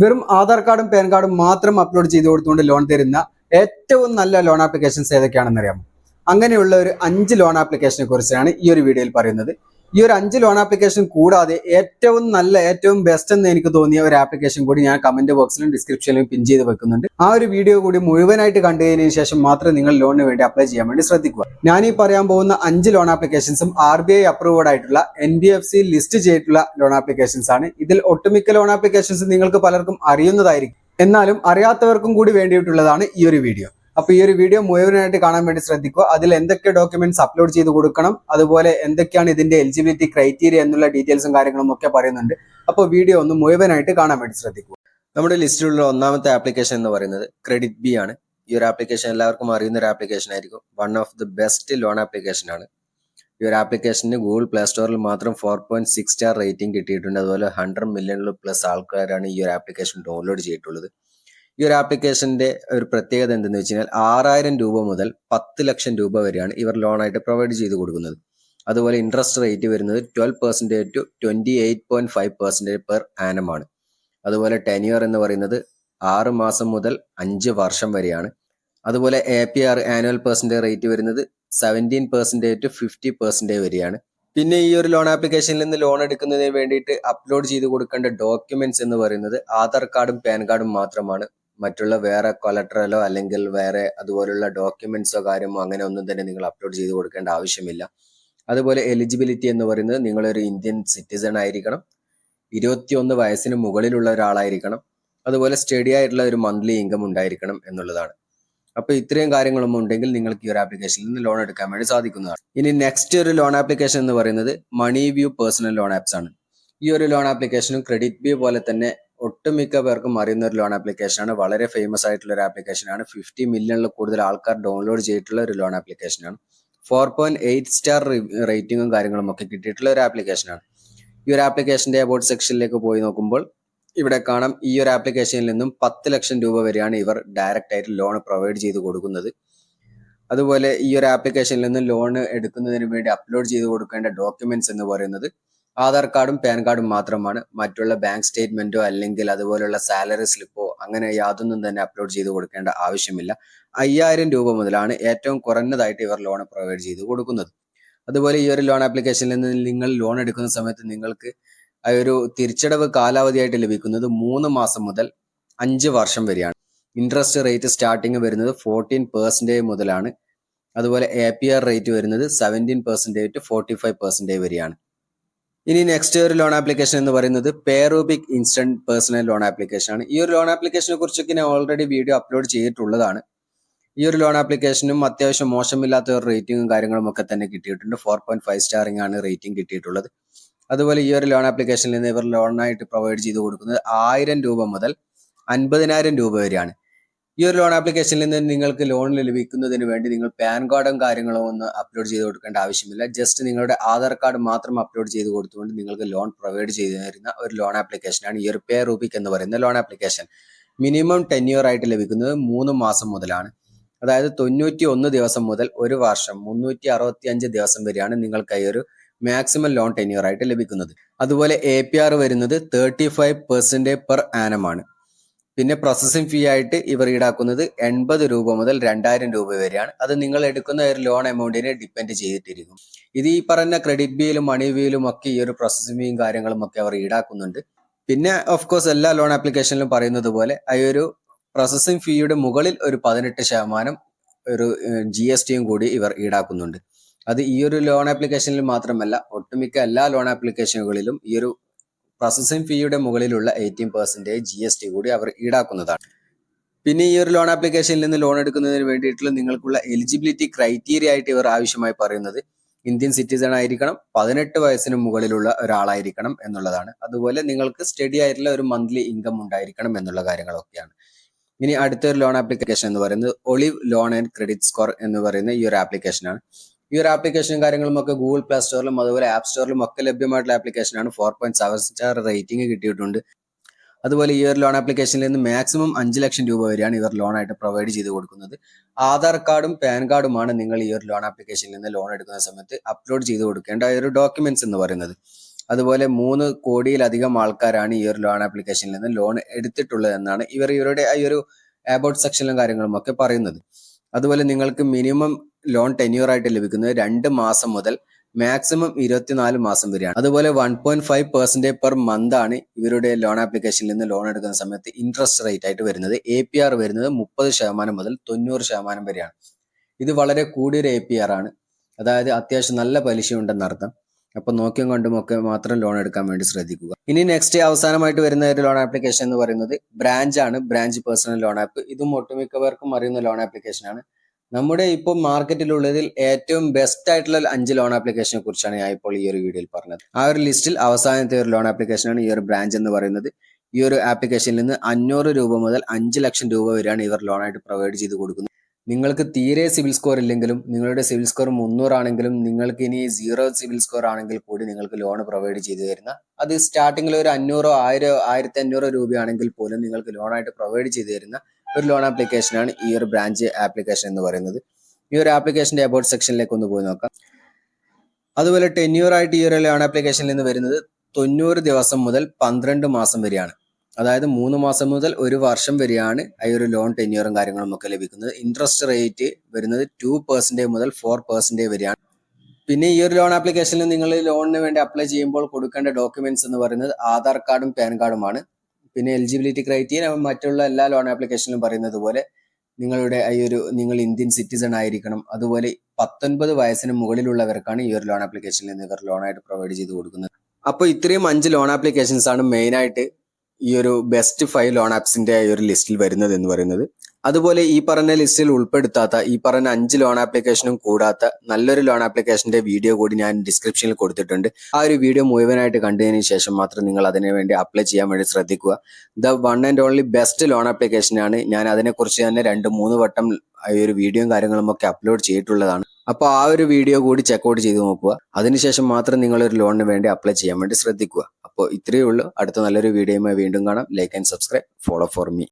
വെറും ആധാർ കാർഡും പാൻ കാർഡും മാത്രം അപ്ലോഡ് ചെയ്ത് കൊടുത്തുകൊണ്ട് ലോൺ തരുന്ന ഏറ്റവും നല്ല ലോൺ ആപ്ലിക്കേഷൻസ് ഏതൊക്കെയാണെന്ന് അറിയാമോ? അങ്ങനെയുള്ള ഒരു 5 ലോൺ ആപ്ലിക്കേഷനെ കുറിച്ചാണ് ഈ ഒരു വീഡിയോയിൽ പറയുന്നത്. ഈ ഒരു 5 ലോൺ ആപ്ലിക്കേഷൻ കൂടാതെ ഏറ്റവും നല്ല ഏറ്റവും ബെസ്റ്റ് എന്ന് എനിക്ക് തോന്നിയ ഒരു ആപ്ലിക്കേഷൻ കൂടി ഞാൻ കമന്റ് ബോക്സിലും ഡിസ്ക്രിപ്ഷനിലും പിൻ ചെയ്ത് വെക്കുന്നുണ്ട്. ആ ഒരു വീഡിയോ കൂടി മുഴുവനായിട്ട് കണ്ടതിന് ശേഷം മാത്രം നിങ്ങൾ ലോണിന് വേണ്ടി അപ്ലൈ ചെയ്യാൻ വേണ്ടി ശ്രദ്ധിക്കുക. ഞാൻ ഈ പറയാൻ പോകുന്ന 5 ലോൺ ആപ്ലിക്കേഷൻസും RBI അപ്രൂവ്ഡ് ആയിട്ടുള്ള NBFC ലിസ്റ്റ് ചെയ്തിട്ടുള്ള ലോൺ ആപ്ലിക്കേഷൻസ് ആണ്. ഇതിൽ ഒട്ടുമിക്ക ലോൺ ആപ്ലിക്കേഷൻസ് നിങ്ങൾക്ക് പലർക്കും അറിയുന്നതായിരിക്കും, എന്നാലും അറിയാത്തവർക്കും കൂടി വേണ്ടിയിട്ടുള്ളതാണ് ഈ ഒരു വീഡിയോ. അപ്പൊ ഈ ഒരു വീഡിയോ മുഴുവനായിട്ട് കാണാൻ വേണ്ടി ശ്രദ്ധിക്കുക. അതിൽ എന്തൊക്കെ ഡോക്യുമെന്റ്സ് അപ്ലോഡ് ചെയ്ത് കൊടുക്കണം, അതുപോലെ എന്തൊക്കെയാണ് ഇതിന്റെ എലിജിബിലിറ്റി ക്രൈറ്റീരിയ എന്നുള്ള ഡീറ്റെയിൽസും കാര്യങ്ങളും ഒക്കെ പറയുന്നുണ്ട്. അപ്പോൾ വീഡിയോ ഒന്ന് മുഴുവനായിട്ട് കാണാൻ വേണ്ടി ശ്രദ്ധിക്കുക. നമ്മുടെ ലിസ്റ്റിലുള്ള ഒന്നാമത്തെ ആപ്ലിക്കേഷൻ എന്ന് പറയുന്നത് ക്രെഡിറ്റ് ബി ആണ്. ഈ ഒരു ആപ്ലിക്കേഷൻ എല്ലാവർക്കും അറിയുന്ന ഒരു ആപ്ലിക്കേഷൻ ആയിരിക്കും. One of the best loan application ആണ്. ഈ ഒരു ആപ്ലിക്കേഷന് ഗൂഗിൾ പ്ലേ സ്റ്റോറിൽ മാത്രം 4.6 സ്റ്റാർ റേറ്റിംഗ് കിട്ടിയിട്ടുണ്ട്. അതുപോലെ 100 മില്യണിൽ പ്ലസ് ആൾക്കാരാണ് ഈ ഒരു ആപ്ലിക്കേഷൻ ഡൗൺലോഡ് ചെയ്തിട്ടുള്ളത്. ഈ ഒരു ആപ്ലിക്കേഷന്റെ ഒരു പ്രത്യേകത എന്തെന്ന് വെച്ച് കഴിഞ്ഞാൽ 6000 രൂപ മുതൽ 10 ലക്ഷം രൂപ വരെയാണ് ഇവർ ലോണായിട്ട് പ്രൊവൈഡ് ചെയ്ത് കൊടുക്കുന്നത്. അതുപോലെ ഇൻട്രസ്റ്റ് റേറ്റ് വരുന്നത് 12% ടു 28.5% പെർ ആനം ആണ്. അതുപോലെ ടെന്യൂർ എന്ന് പറയുന്നത് 6 മാസം മുതൽ 5 വർഷം വരെയാണ്. അതുപോലെ APR ആനുവൽ പെർസെന്റേജ് റേറ്റ് വരുന്നത് 17% ടു 50% വരെയാണ്. പിന്നെ ഈ ഒരു ലോൺ ആപ്ലിക്കേഷനിൽ നിന്ന് ലോൺ എടുക്കുന്നതിന് വേണ്ടിയിട്ട് അപ്ലോഡ് ചെയ്ത് കൊടുക്കേണ്ട ഡോക്യുമെന്റ്സ് എന്ന് പറയുന്നത് ആധാർ കാർഡും പാൻ കാർഡും മാത്രമാണ്. മറ്റുള്ള വേറെ കൊലട്രലോ അല്ലെങ്കിൽ വേറെ അതുപോലുള്ള ഡോക്യുമെന്റ്സോ കാര്യമോ അങ്ങനെ ഒന്നും തന്നെ നിങ്ങൾ അപ്ലോഡ് ചെയ്ത് കൊടുക്കേണ്ട ആവശ്യമില്ല. അതുപോലെ എലിജിബിലിറ്റി എന്ന് പറയുന്നത് നിങ്ങളൊരു ഇന്ത്യൻ സിറ്റിസൺ ആയിരിക്കണം, 21 വയസ്സിന് മുകളിലുള്ള ഒരാളായിരിക്കണം, അതുപോലെ സ്റ്റഡി ആയിട്ടുള്ള ഒരു മന്ത്ലി ഇൻകം ഉണ്ടായിരിക്കണം എന്നുള്ളതാണ്. അപ്പൊ ഇത്രയും കാര്യങ്ങളും ഉണ്ടെങ്കിൽ നിങ്ങൾക്ക് ഈ ഒരു ആപ്ലിക്കേഷനിൽ നിന്ന് ലോൺ എടുക്കാൻ വേണ്ടി സാധിക്കുന്നതാണ്. ഇനി നെക്സ്റ്റ് ഒരു ലോൺ ആപ്ലിക്കേഷൻ എന്ന് പറയുന്നത് മണി വ്യൂ പേഴ്സണൽ ലോൺ ആപ്സ് ആണ്. ഈ ഒരു ലോൺ ആപ്ലിക്കേഷനും ക്രെഡിറ്റ് ബി പോലെ തന്നെ ഒട്ടുമിക്ക പേർക്കും അറിയുന്ന ഒരു ലോൺ ആപ്ലിക്കേഷൻ ആണ്. വളരെ ഫേമസ് ആയിട്ടുള്ള ഒരു ആപ്ലിക്കേഷൻ ആണ്. 50 മില്യണിൽ കൂടുതൽ ആൾക്കാർ ഡൗൺലോഡ് ചെയ്തിട്ടുള്ള ഒരു ലോൺ ആപ്ലിക്കേഷൻ ആണ്. 4.8 സ്റ്റാർ റേറ്റിംഗും കാര്യങ്ങളും ഒക്കെ കിട്ടിയിട്ടുള്ള ഒരു ആപ്ലിക്കേഷൻ ആണ്. ഈ ഒരു ആപ്ലിക്കേഷന്റെ അബൌട്ട് സെക്ഷനിലേക്ക് പോയി നോക്കുമ്പോൾ ഇവിടെ കാണാം, ഈ ഒരു ആപ്ലിക്കേഷനിൽ നിന്നും 10 ലക്ഷം രൂപ വരെയാണ് ഇവർ ഡയറക്റ്റ് ആയിട്ട് ലോൺ പ്രൊവൈഡ് ചെയ്ത് കൊടുക്കുന്നത്. അതുപോലെ ഈ ഒരു ആപ്ലിക്കേഷനിൽ നിന്ന് ലോൺ എടുക്കുന്നതിന് വേണ്ടി അപ്ലോഡ് ചെയ്ത് കൊടുക്കേണ്ട ഡോക്യുമെന്റ്സ് എന്ന് പറയുന്നത് ആധാർ കാർഡും പാൻ കാർഡും മാത്രമാണ്. മറ്റുള്ള ബാങ്ക് സ്റ്റേറ്റ്മെന്റോ അല്ലെങ്കിൽ അതുപോലുള്ള സാലറി സ്ലിപ്പോ അങ്ങനെ യാതൊന്നും തന്നെ അപ്ലോഡ് ചെയ്ത് കൊടുക്കേണ്ട ആവശ്യമില്ല. 5000 രൂപ മുതലാണ് ഏറ്റവും കുറഞ്ഞതായിട്ട് ഇവർ ലോൺ പ്രൊവൈഡ് ചെയ്ത് കൊടുക്കുന്നത്. അതുപോലെ ഈ ഒരു ലോൺ ആപ്ലിക്കേഷനിൽ നിന്ന് നിങ്ങൾ ലോൺ എടുക്കുന്ന സമയത്ത് നിങ്ങൾക്ക് ആ ഒരു തിരിച്ചടവ് കാലാവധിയായിട്ട് ലഭിക്കുന്നത് 3 മാസം മുതൽ 5 വർഷം വരെയാണ്. ഇൻട്രസ്റ്റ് റേറ്റ് സ്റ്റാർട്ടിങ് വരുന്നത് 14% മുതലാണ്. അതുപോലെ APR റേറ്റ് വരുന്നത് 17% ടു 45% വരെയാണ്. ഇനി നെക്സ്റ്റ് ഒരു ലോൺ ആപ്ലിക്കേഷൻ എന്ന് പറയുന്നത് പേറൂബിക് ഇൻസ്റ്റന്റ് പേഴ്സണൽ ലോൺ ആപ്ലിക്കേഷൻ ആണ്. ഈ ഒരു ലോൺ ആപ്ലിക്കേഷനെ കുറിച്ചൊക്കെ ഞാൻ ഓൾറെഡി വീഡിയോ അപ്ലോഡ് ചെയ്തിട്ടുള്ളതാണ്. ഈ ഒരു ലോൺ ആപ്ലിക്കേഷനും അത്യാവശ്യം മോശമില്ലാത്ത ഒരു റേറ്റിംഗും കാര്യങ്ങളും ഒക്കെ തന്നെ കിട്ടിയിട്ടുണ്ട്. 4.5 സ്റ്റാറിംഗ് ആണ് റേറ്റിംഗ് കിട്ടിയിട്ടുള്ളത്. അതുപോലെ ഈ ഒരു ലോൺ ആപ്ലിക്കേഷനിൽ നിന്ന് ഇവർ ലോണായിട്ട് പ്രൊവൈഡ് ചെയ്ത് കൊടുക്കുന്നത് 1000 രൂപ മുതൽ 50,000 രൂപ വരെയാണ്. ഈ ഒരു ലോൺ ആപ്ലിക്കേഷനിൽ നിന്ന് നിങ്ങൾക്ക് ലോൺ ലഭിക്കുന്നതിന് വേണ്ടി നിങ്ങൾ പാൻ കാർഡും കാര്യങ്ങളും ഒന്നും അപ്ലോഡ് ചെയ്ത് കൊടുക്കേണ്ട ആവശ്യമില്ല. ജസ്റ്റ് നിങ്ങളുടെ ആധാർ കാർഡ് മാത്രം അപ്ലോഡ് ചെയ്ത് കൊടുത്തുകൊണ്ട് നിങ്ങൾക്ക് ലോൺ പ്രൊവൈഡ് ചെയ്തു തരുന്ന ഒരു ലോൺ ആപ്ലിക്കേഷനാണ് ഈ ഒരു പേറൂബിക് എന്ന് പറയുന്ന ലോൺ ആപ്ലിക്കേഷൻ. മിനിമം ടെന്യൂർ ആയിട്ട് ലഭിക്കുന്നത് 3 മാസം മുതലാണ്. അതായത് 91 ദിവസം മുതൽ 1 വർഷം 365 ദിവസം വരെയാണ് നിങ്ങൾക്ക് ഈ ഒരു മാക്സിമം ലോൺ ടെന്യൂർ ആയിട്ട് ലഭിക്കുന്നത്. അതുപോലെ APR വരുന്നത് 35% പെർ ആനം ആണ്. പിന്നെ പ്രോസസ്സിംഗ് ഫീ ആയിട്ട് ഇവർ ഈടാക്കുന്നത് 80 രൂപ മുതൽ 2000 രൂപ വരെയാണ്. അത് നിങ്ങൾ എടുക്കുന്ന ഒരു ലോൺ എമൗണ്ടിനെ ഡിപ്പെൻഡ് ചെയ്തിട്ടിരിക്കും. ഇത് ഈ പറഞ്ഞ ക്രെഡിറ്റ് ബിയിലും മണി ബിയിലും ഒക്കെ ഈ ഒരു പ്രോസസ്സിംഗ് ഫീയും കാര്യങ്ങളും ഒക്കെ അവർ ഈടാക്കുന്നുണ്ട്. പിന്നെ ഓഫ് കോഴ്സ് എല്ലാ ലോൺ ആപ്ലിക്കേഷനിലും പറയുന്നത് പോലെ ആ ഒരു പ്രോസസ്സിംഗ് ഫീയുടെ മുകളിൽ ഒരു 18% ഒരു GSTയും കൂടി ഇവർ ഈടാക്കുന്നുണ്ട്. അത് ഈ ഒരു ലോൺ ആപ്ലിക്കേഷനിൽ മാത്രമല്ല, ഒട്ടുമിക്ക എല്ലാ ലോൺ ആപ്ലിക്കേഷനുകളിലും ഈ ഒരു പ്രോസസ്സിംഗ് ഫീയുടെ മുകളിലുള്ള 18% GST കൂടി അവർ ഈടാക്കുന്നതാണ്. പിന്നെ ഈ ഒരു ലോൺ ആപ്ലിക്കേഷനിൽ നിന്ന് ലോൺ എടുക്കുന്നതിന് വേണ്ടിയിട്ടുള്ള നിങ്ങൾക്കുള്ള എലിജിബിലിറ്റി ക്രൈറ്റീരിയ ആയിട്ട് ഇവർ ആവശ്യമായി പറയുന്നത് ഇന്ത്യൻ സിറ്റിസൺ ആയിരിക്കണം, 18 വയസ്സിന് മുകളിലുള്ള ഒരാളായിരിക്കണം എന്നുള്ളതാണ്. അതുപോലെ നിങ്ങൾക്ക് സ്റ്റഡി ആയിട്ടുള്ള ഒരു മന്ത്ലി ഇൻകം ഉണ്ടായിരിക്കണം എന്നുള്ള കാര്യങ്ങളൊക്കെയാണ്. ഇനി അടുത്തൊരു ലോൺ ആപ്ലിക്കേഷൻ എന്ന് പറയുന്നത് ഒളിവ് ലോൺ ആൻഡ് ക്രെഡിറ്റ് സ്കോർ എന്ന് പറയുന്ന ഈ ഒരു ആപ്ലിക്കേഷനാണ്. ഈ ഒരു ആപ്ലിക്കേഷനും കാര്യങ്ങളും ഒക്കെ ഗൂഗിൾ പ്ലേ സ്റ്റോറിലും അതുപോലെ ആപ്പ് സ്റ്റോറിലും ഒക്കെ ലഭ്യമായിട്ടുള്ള ആപ്ലിക്കേഷനാണ്. 4.7 സ്റ്റാർ റേറ്റിംഗ് കിട്ടിയിട്ടുണ്ട്. അതുപോലെ ഈ ഒരു ലോൺ ആപ്ലിക്കേഷനിൽ നിന്ന് മാക്സിമം 5 ലക്ഷം രൂപ വരെയാണ് ഇവർ ലോൺ ആയിട്ട് പ്രൊവൈഡ് ചെയ്ത് കൊടുക്കുന്നത്. ആധാർ കാർഡും പാൻ കാർഡുമാണ് നിങ്ങൾ ഈ ഒരു ലോൺ ആപ്ലിക്കേഷനിൽ നിന്ന് ലോൺ എടുക്കുന്ന സമയത്ത് അപ്ലോഡ് ചെയ്ത് കൊടുക്കേണ്ട ഒരു ഡോക്യുമെന്റ്സ് എന്ന് പറയുന്നത്. അതുപോലെ 3 കോടിയിലധികം ആൾക്കാരാണ് ഈ ഒരു ലോൺ ആപ്ലിക്കേഷനിൽ നിന്ന് ലോൺ എടുത്തിട്ടുള്ളത് എന്നാണ് ഇവരുടെ ഈ ഒരു അബൌട്ട് സെക്ഷനിലും കാര്യങ്ങളും ഒക്കെ പറയുന്നത്. അതുപോലെ നിങ്ങൾക്ക് മിനിമം ലോൺ ടെന്യൂർ ആയിട്ട് ലഭിക്കുന്നത് 2 മാസം മുതൽ മാക്സിമം 24 മാസം വരെയാണ്. അതുപോലെ 1.5% പെർ മന്ത് ആണ് ഇവരുടെ ലോൺ ആപ്ലിക്കേഷനിൽ നിന്ന് ലോൺ എടുക്കുന്ന സമയത്ത് ഇൻട്രസ്റ്റ് റേറ്റ് ആയിട്ട് വരുന്നത്. APR വരുന്നത് 30% മുതൽ 90% വരെയാണ്. ഇത് വളരെ കൂടിയൊരു APR ആണ്. അതായത് അത്യാവശ്യം നല്ല പലിശ ഉണ്ടെന്നർത്ഥം. അപ്പൊ നോക്കിയും കണ്ടും ഒക്കെ മാത്രം ലോൺ എടുക്കാൻ വേണ്ടി ശ്രദ്ധിക്കുക. ഇനി നെക്സ്റ്റ് അവസാനമായിട്ട് വരുന്ന ഒരു ലോൺ ആപ്ലിക്കേഷൻ എന്ന് പറയുന്നത് ബ്രാഞ്ച് ആണ്. Branch personal loan app. ഇതും ഒട്ടുമിക്കവർക്കും അറിയുന്ന ലോൺ ആപ്ലിക്കേഷൻ ആണ്. നമ്മുടെ ഇപ്പോൾ മാർക്കറ്റിലുള്ളതിൽ ഏറ്റവും ബെസ്റ്റ് ആയിട്ടുള്ള 5 ലോൺ ആപ്ലിക്കേഷനെ കുറിച്ചാണ് ഞാൻ ഇപ്പോൾ ഈ ഒരു വീഡിയോയിൽ പറഞ്ഞത്. ആ ഒരു ലിസ്റ്റിൽ അവസാനത്തെ ഒരു ലോൺ ആപ്ലിക്കേഷനാണ് ഈ ഒരു ബ്രാഞ്ച് എന്ന് പറയുന്നത്. ഈ ഒരു ആപ്ലിക്കേഷനിൽ നിന്ന് 500 രൂപ മുതൽ 5 ലക്ഷം രൂപ വരെയാണ് ഇവർ ലോണായിട്ട് പ്രൊവൈഡ് ചെയ്ത് കൊടുക്കുന്നത്. നിങ്ങൾക്ക് തീരെ സിവിൽ സ്കോർ ഇല്ലെങ്കിലും, നിങ്ങളുടെ സിവിൽ സ്കോർ 300 ആണെങ്കിലും, നിങ്ങൾക്ക് ഇനി 0 സിവിൽ സ്കോർ ആണെങ്കിൽ കൂടി നിങ്ങൾക്ക് ലോൺ പ്രൊവൈഡ് ചെയ്തു തരുന്ന, അത് സ്റ്റാർട്ടിങ്ങിൽ ഒരു 500, 1000, 1500 രൂപയാണെങ്കിൽ പോലും നിങ്ങൾക്ക് ലോണായിട്ട് പ്രൊവൈഡ് ചെയ്തു തരുന്ന ഒരു ലോൺ ആപ്ലിക്കേഷനാണ് ഈ ഒരു ബ്രാഞ്ച് ആപ്ലിക്കേഷൻ എന്ന് പറയുന്നത്. ഈ ഒരു ആപ്ലിക്കേഷന്റെ അബൌട്ട് സെക്ഷനിലേക്ക് ഒന്ന് പോയി നോക്കാം. അതുപോലെ ടെന്യൂർ ആയിട്ട് ഈ ഒരു ലോൺ ആപ്ലിക്കേഷനിൽ നിന്ന് വരുന്നത് 90 ദിവസം മുതൽ 12 മാസം വരെയാണ്. അതായത് 3 മാസം മുതൽ 1 വർഷം വരെയാണ് ഈ ഒരു ലോൺ ടെന്യൂറും കാര്യങ്ങളും ഒക്കെ ലഭിക്കുന്നത്. ഇൻട്രസ്റ്റ് റേറ്റ് വരുന്നത് 2% മുതൽ 4% വരെയാണ്. പിന്നെ ഈ ഒരു ലോൺ ആപ്ലിക്കേഷനിൽ നിങ്ങൾ ലോണിന് വേണ്ടി അപ്ലൈ ചെയ്യുമ്പോൾ കൊടുക്കേണ്ട ഡോക്യുമെന്റ്സ് എന്ന് പറയുന്നത് ആധാർ കാർഡും പാൻ കാർഡുമാണ്. പിന്നെ എലിജിബിലിറ്റി ക്രൈറ്റീരിയ മറ്റുള്ള എല്ലാ ലോൺ ആപ്ലിക്കേഷനിലും പറയുന്നത് പോലെ നിങ്ങൾ ഇന്ത്യൻ സിറ്റിസൺ ആയിരിക്കണം. അതുപോലെ 19 വയസ്സിന് മുകളിലുള്ളവർക്കാണ് ഈ ഒരു ലോൺ ആപ്ലിക്കേഷനിൽ നിന്ന് ഇവർ ലോണായിട്ട് പ്രൊവൈഡ് ചെയ്ത് കൊടുക്കുന്നത്. അപ്പോൾ ഇത്രയും 5 ലോൺ ആപ്ലിക്കേഷൻസ് ആണ് മെയിൻ ആയിട്ട് ഈ ഒരു ബെസ്റ്റ് 5 ലോൺ ആപ്സിന്റെ ഈ ഒരു ലിസ്റ്റിൽ വരുന്നത് എന്ന് പറയുന്നത്. അതുപോലെ ഈ പറഞ്ഞ ലിസ്റ്റിൽ ഉൾപ്പെടുത്താത്ത, ഈ പറഞ്ഞ 5 ലോൺ ആപ്ലിക്കേഷനും കൂടാത്ത നല്ലൊരു ലോൺ ആപ്ലിക്കേഷന്റെ വീഡിയോ കൂടി ഞാൻ ഡിസ്ക്രിപ്ഷനിൽ കൊടുത്തിട്ടുണ്ട്. ആ ഒരു വീഡിയോ മുഴുവനായിട്ട് കണ്ടതിന് ശേഷം മാത്രം നിങ്ങൾ അതിനു വേണ്ടി അപ്ലൈ ചെയ്യാൻ വേണ്ടി ശ്രദ്ധിക്കുക. The one and only best loan application ആണ്. ഞാൻ അതിനെക്കുറിച്ച് തന്നെ 2-3 വട്ടം ഈ ഒരു വീഡിയോയും കാര്യങ്ങളും ഒക്കെ അപ്ലോഡ് ചെയ്തിട്ടുള്ളതാണ്. അപ്പോൾ ആ ഒരു വീഡിയോ കൂടി ചെക്കൗട്ട് ചെയ്ത് നോക്കുക. അതിനുശേഷം മാത്രം നിങ്ങൾ ഒരു ലോണിന് വേണ്ടി അപ്ലൈ ചെയ്യാൻ വേണ്ടി ശ്രദ്ധിക്കുക. അപ്പോൾ ഇത്രയേ ഉള്ളൂ. അടുത്ത നല്ലൊരു വീഡിയോയുമായി വീണ്ടും കാണാം. Like and subscribe. Follow for me.